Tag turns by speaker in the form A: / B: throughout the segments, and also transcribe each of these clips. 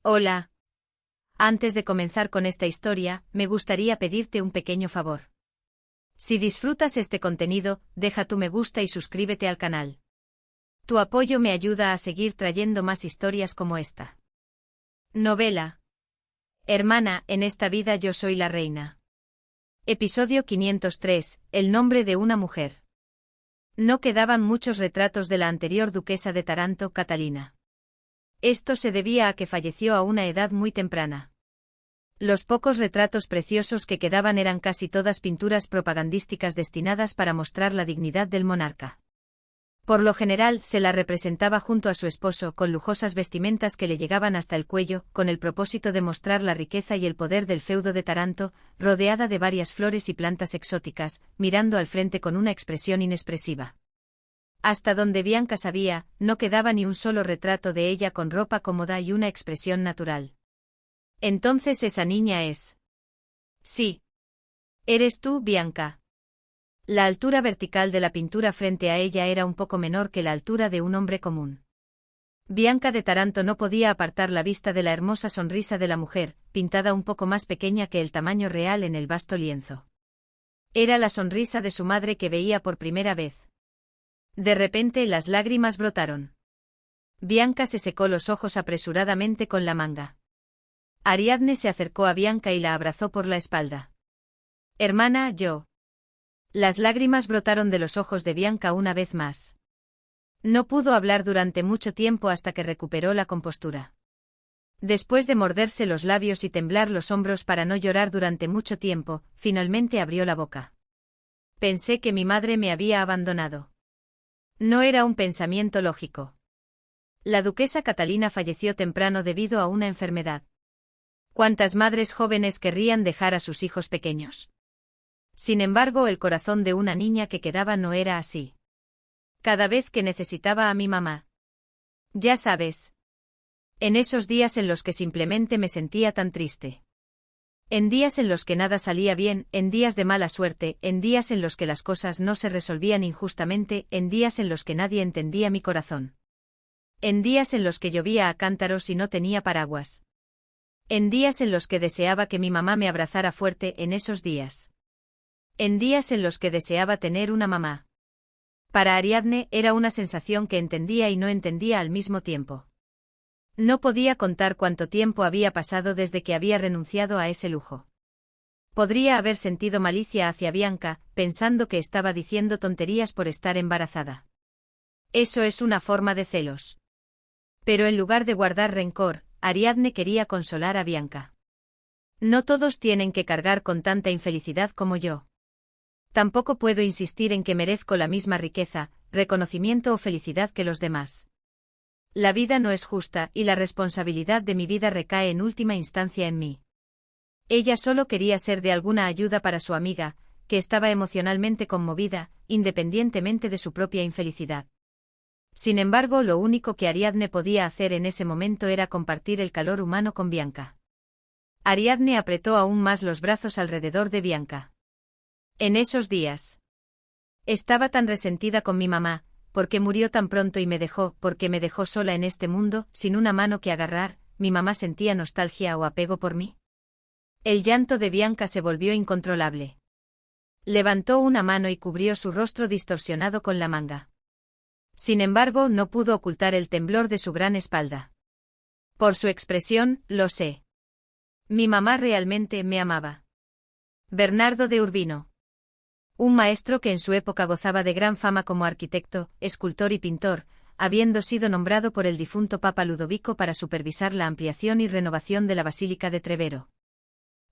A: Hola. Antes de comenzar con esta historia, me gustaría pedirte un pequeño favor. Si disfrutas este contenido, deja tu me gusta y suscríbete al canal. Tu apoyo me ayuda a seguir trayendo más historias como esta. Novela. Hermana, en esta vida yo soy la reina. Episodio 503, el nombre de una mujer. No quedaban muchos retratos de la anterior duquesa de Taranto, Catalina. Esto se debía a que falleció a una edad muy temprana. Los pocos retratos preciosos que quedaban eran casi todas pinturas propagandísticas destinadas para mostrar la dignidad del monarca. Por lo general, se la representaba junto a su esposo, con lujosas vestimentas que le llegaban hasta el cuello, con el propósito de mostrar la riqueza y el poder del feudo de Taranto, rodeada de varias flores y plantas exóticas, mirando al frente con una expresión inexpresiva. Hasta donde Bianca sabía, no quedaba ni un solo retrato de ella con ropa cómoda y una expresión natural. Entonces esa niña es. Sí. Eres tú, Bianca. La altura vertical de la pintura frente a ella era un poco menor que la altura de un hombre común. Bianca de Taranto no podía apartar la vista de la hermosa sonrisa de la mujer, pintada un poco más pequeña que el tamaño real en el vasto lienzo. Era la sonrisa de su madre que veía por primera vez. De repente las lágrimas brotaron. Bianca se secó los ojos apresuradamente con la manga. Ariadne se acercó a Bianca y la abrazó por la espalda. Hermana, yo. Las lágrimas brotaron de los ojos de Bianca una vez más. No pudo hablar durante mucho tiempo hasta que recuperó la compostura. Después de morderse los labios y temblar los hombros para no llorar durante mucho tiempo, finalmente abrió la boca. Pensé que mi madre me había abandonado. No era un pensamiento lógico. La duquesa Catalina falleció temprano debido a una enfermedad. ¿Cuántas madres jóvenes querrían dejar a sus hijos pequeños? Sin embargo, el corazón de una niña que quedaba no era así. Cada vez que necesitaba a mi mamá. Ya sabes. En esos días en los que simplemente me sentía tan triste. En días en los que nada salía bien, en días de mala suerte, en días en los que las cosas no se resolvían injustamente, en días en los que nadie entendía mi corazón. En días en los que llovía a cántaros y no tenía paraguas. En días en los que deseaba que mi mamá me abrazara fuerte, en esos días. En días en los que deseaba tener una mamá. Para Ariadne era una sensación que entendía y no entendía al mismo tiempo. No podía contar cuánto tiempo había pasado desde que había renunciado a ese lujo. Podría haber sentido malicia hacia Bianca, pensando que estaba diciendo tonterías por estar embarazada. Eso es una forma de celos. Pero en lugar de guardar rencor, Ariadne quería consolar a Bianca. No todos tienen que cargar con tanta infelicidad como yo. Tampoco puedo insistir en que merezco la misma riqueza, reconocimiento o felicidad que los demás. La vida no es justa y la responsabilidad de mi vida recae en última instancia en mí. Ella solo quería ser de alguna ayuda para su amiga, que estaba emocionalmente conmovida, independientemente de su propia infelicidad. Sin embargo, lo único que Ariadne podía hacer en ese momento era compartir el calor humano con Bianca. Ariadne apretó aún más los brazos alrededor de Bianca. En esos días. Estaba tan resentida con mi mamá, porque murió tan pronto y me dejó, porque me dejó sola en este mundo, sin una mano que agarrar. ¿Mi mamá sentía nostalgia o apego por mí? El llanto de Bianca se volvió incontrolable. Levantó una mano y cubrió su rostro distorsionado con la manga. Sin embargo, no pudo ocultar el temblor de su gran espalda. Por su expresión, lo sé. Mi mamá realmente me amaba. Bernardo de Urbino. Un maestro que en su época gozaba de gran fama como arquitecto, escultor y pintor, habiendo sido nombrado por el difunto Papa Ludovico para supervisar la ampliación y renovación de la Basílica de Trevero.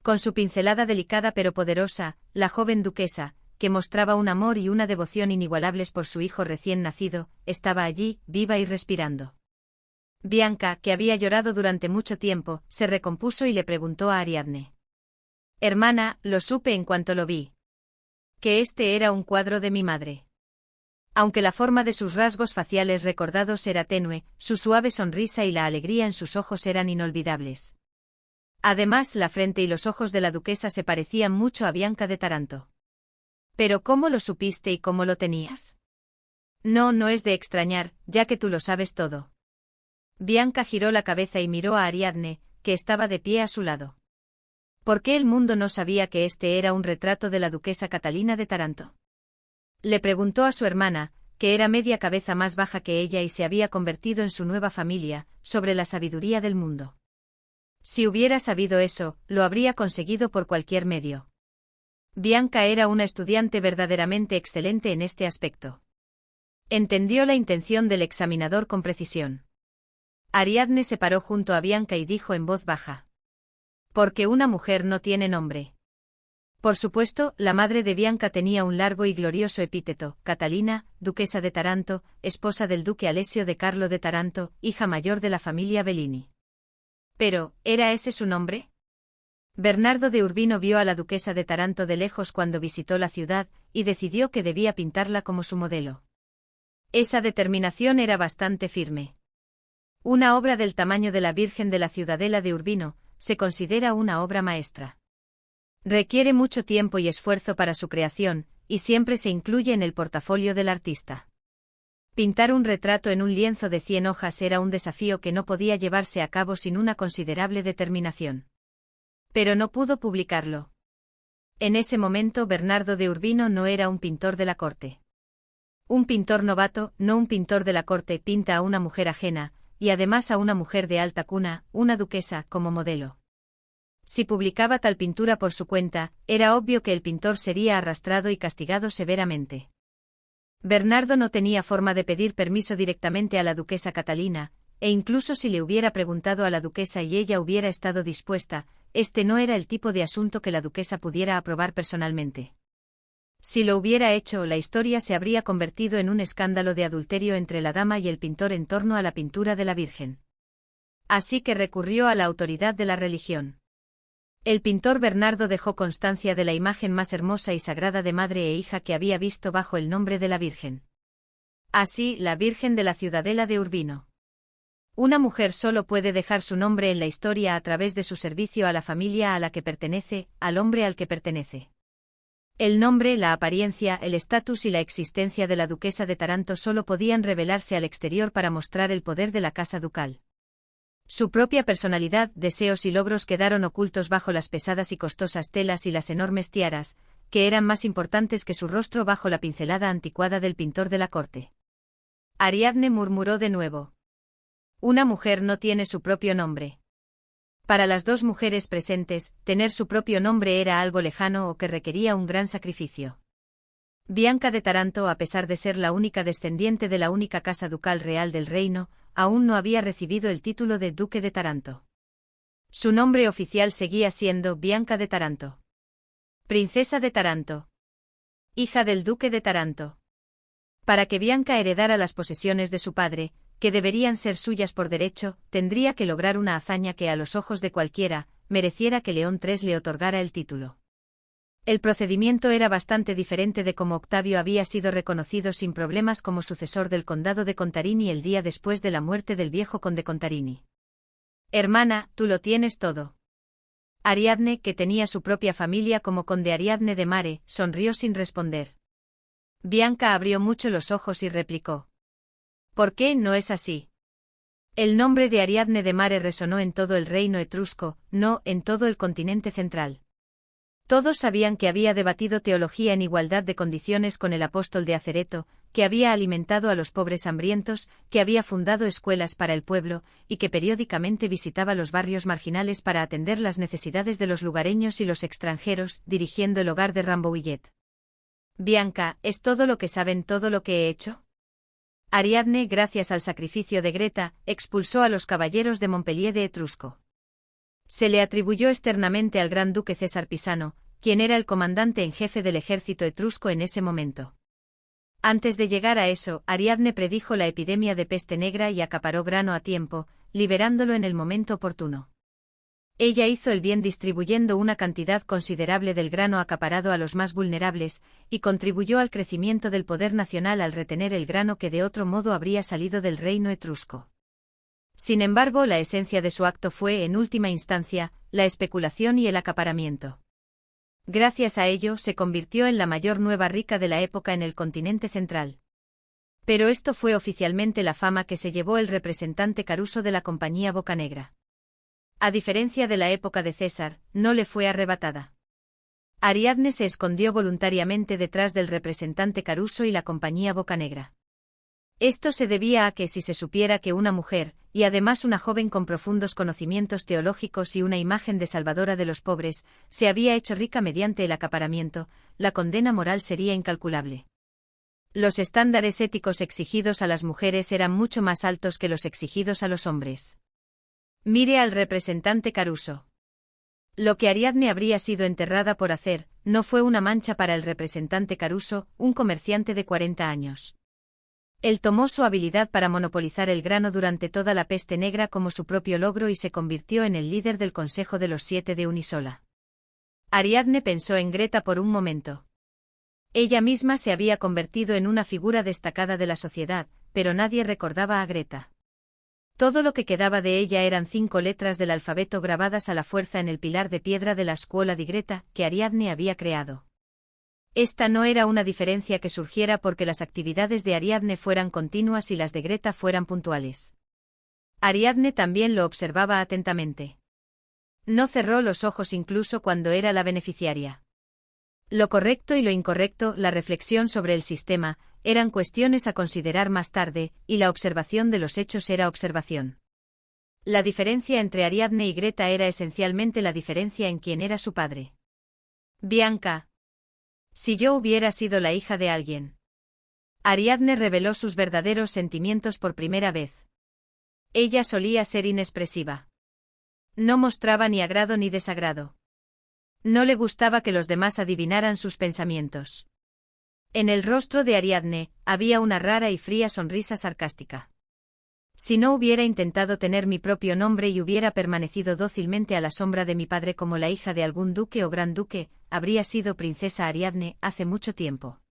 A: Con su pincelada delicada pero poderosa, la joven duquesa, que mostraba un amor y una devoción inigualables por su hijo recién nacido, estaba allí, viva y respirando. Bianca, que había llorado durante mucho tiempo, se recompuso y le preguntó a Ariadne. Hermana, lo supe en cuanto lo vi. Que este era un cuadro de mi madre. Aunque la forma de sus rasgos faciales recordados era tenue, su suave sonrisa y la alegría en sus ojos eran inolvidables. Además, la frente y los ojos de la duquesa se parecían mucho a Bianca de Taranto. ¿Pero cómo lo supiste y cómo lo tenías? No, no es de extrañar, ya que tú lo sabes todo. Bianca giró la cabeza y miró a Ariadne, que estaba de pie a su lado. ¿Por qué el mundo no sabía que este era un retrato de la duquesa Catalina de Taranto? Le preguntó a su hermana, que era media cabeza más baja que ella y se había convertido en su nueva familia, sobre la sabiduría del mundo. Si hubiera sabido eso, lo habría conseguido por cualquier medio. Bianca era una estudiante verdaderamente excelente en este aspecto. Entendió la intención del examinador con precisión. Ariadne se paró junto a Bianca y dijo en voz baja: «Porque una mujer no tiene nombre». Por supuesto, la madre de Bianca tenía un largo y glorioso epíteto: Catalina, duquesa de Taranto, esposa del duque Alessio de Carlo de Taranto, hija mayor de la familia Bellini. Pero, ¿era ese su nombre? Bernardo de Urbino vio a la duquesa de Taranto de lejos cuando visitó la ciudad, y decidió que debía pintarla como su modelo. Esa determinación era bastante firme. Una obra del tamaño de la Virgen de la Ciudadela de Urbino se considera una obra maestra. Requiere mucho tiempo y esfuerzo para su creación, y siempre se incluye en el portafolio del artista. Pintar un retrato en un lienzo de 100 hojas era un desafío que no podía llevarse a cabo sin una considerable determinación. Pero no pudo publicarlo. En ese momento Bernardo de Urbino no era un pintor de la corte. Un pintor novato, no un pintor de la corte, pinta a una mujer ajena, y además a una mujer de alta cuna, una duquesa, como modelo. Si publicaba tal pintura por su cuenta, era obvio que el pintor sería arrastrado y castigado severamente. Bernardo no tenía forma de pedir permiso directamente a la duquesa Catalina, e incluso si le hubiera preguntado a la duquesa y ella hubiera estado dispuesta, este no era el tipo de asunto que la duquesa pudiera aprobar personalmente. Si lo hubiera hecho, la historia se habría convertido en un escándalo de adulterio entre la dama y el pintor en torno a la pintura de la Virgen. Así que recurrió a la autoridad de la religión. El pintor Bernardo dejó constancia de la imagen más hermosa y sagrada de madre e hija que había visto bajo el nombre de la Virgen. Así, la Virgen de la Ciudadela de Urbino. Una mujer solo puede dejar su nombre en la historia a través de su servicio a la familia a la que pertenece, al hombre al que pertenece. El nombre, la apariencia, el estatus y la existencia de la duquesa de Taranto solo podían revelarse al exterior para mostrar el poder de la casa ducal. Su propia personalidad, deseos y logros quedaron ocultos bajo las pesadas y costosas telas y las enormes tiaras, que eran más importantes que su rostro bajo la pincelada anticuada del pintor de la corte. Ariadne murmuró de nuevo: «Una mujer no tiene su propio nombre». Para las dos mujeres presentes, tener su propio nombre era algo lejano o que requería un gran sacrificio. Bianca de Taranto, a pesar de ser la única descendiente de la única casa ducal real del reino, aún no había recibido el título de duque de Taranto. Su nombre oficial seguía siendo Bianca de Taranto. Princesa de Taranto. Hija del duque de Taranto. Para que Bianca heredara las posesiones de su padre, que deberían ser suyas por derecho, tendría que lograr una hazaña que a los ojos de cualquiera, mereciera que León III le otorgara el título. El procedimiento era bastante diferente de cómo Octavio había sido reconocido sin problemas como sucesor del condado de Contarini el día después de la muerte del viejo conde Contarini. «Hermana, tú lo tienes todo». Ariadne, que tenía su propia familia como conde Ariadne de Mare, sonrió sin responder. Bianca abrió mucho los ojos y replicó: «¿Por qué no es así?». El nombre de Ariadne de Mare resonó en todo el reino etrusco, no en todo el continente central. Todos sabían que había debatido teología en igualdad de condiciones con el apóstol de Acereto, que había alimentado a los pobres hambrientos, que había fundado escuelas para el pueblo, y que periódicamente visitaba los barrios marginales para atender las necesidades de los lugareños y los extranjeros, dirigiendo el hogar de Rambouillet. «Bianca, ¿es todo lo que saben todo lo que he hecho?». Ariadne, gracias al sacrificio de Greta, expulsó a los caballeros de Montpellier de Etrusco. Se le atribuyó externamente al gran duque César Pisano, quien era el comandante en jefe del ejército etrusco en ese momento. Antes de llegar a eso, Ariadne predijo la epidemia de peste negra y acaparó grano a tiempo, liberándolo en el momento oportuno. Ella hizo el bien distribuyendo una cantidad considerable del grano acaparado a los más vulnerables, y contribuyó al crecimiento del poder nacional al retener el grano que de otro modo habría salido del reino etrusco. Sin embargo, la esencia de su acto fue, en última instancia, la especulación y el acaparamiento. Gracias a ello, se convirtió en la mayor nueva rica de la época en el continente central. Pero esto fue oficialmente la fama que se llevó el representante Caruso de la compañía Bocanegra. A diferencia de la época de César, no le fue arrebatada. Ariadne se escondió voluntariamente detrás del representante Caruso y la compañía Bocanegra. Esto se debía a que si se supiera que una mujer, y además una joven con profundos conocimientos teológicos y una imagen de salvadora de los pobres, se había hecho rica mediante el acaparamiento, la condena moral sería incalculable. Los estándares éticos exigidos a las mujeres eran mucho más altos que los exigidos a los hombres. Mire al representante Caruso. Lo que Ariadne habría sido enterrada por hacer, no fue una mancha para el representante Caruso, un comerciante de 40 años. Él tomó su habilidad para monopolizar el grano durante toda la peste negra como su propio logro y se convirtió en el líder del Consejo de los Siete de Unisola. Ariadne pensó en Greta por un momento. Ella misma se había convertido en una figura destacada de la sociedad, pero nadie recordaba a Greta. Todo lo que quedaba de ella eran 5 letras del alfabeto grabadas a la fuerza en el pilar de piedra de la Scuola di Greta, que Ariadne había creado. Esta no era una diferencia que surgiera porque las actividades de Ariadne fueran continuas y las de Greta fueran puntuales. Ariadne también lo observaba atentamente. No cerró los ojos incluso cuando era la beneficiaria. Lo correcto y lo incorrecto, la reflexión sobre el sistema, eran cuestiones a considerar más tarde, y la observación de los hechos era observación. La diferencia entre Ariadne y Greta era esencialmente la diferencia en quién era su padre. Bianca. Si yo hubiera sido la hija de alguien. Ariadne reveló sus verdaderos sentimientos por primera vez. Ella solía ser inexpresiva. No mostraba ni agrado ni desagrado. No le gustaba que los demás adivinaran sus pensamientos. En el rostro de Ariadne, había una rara y fría sonrisa sarcástica. Si no hubiera intentado tener mi propio nombre y hubiera permanecido dócilmente a la sombra de mi padre como la hija de algún duque o gran duque, habría sido princesa Ariadne hace mucho tiempo.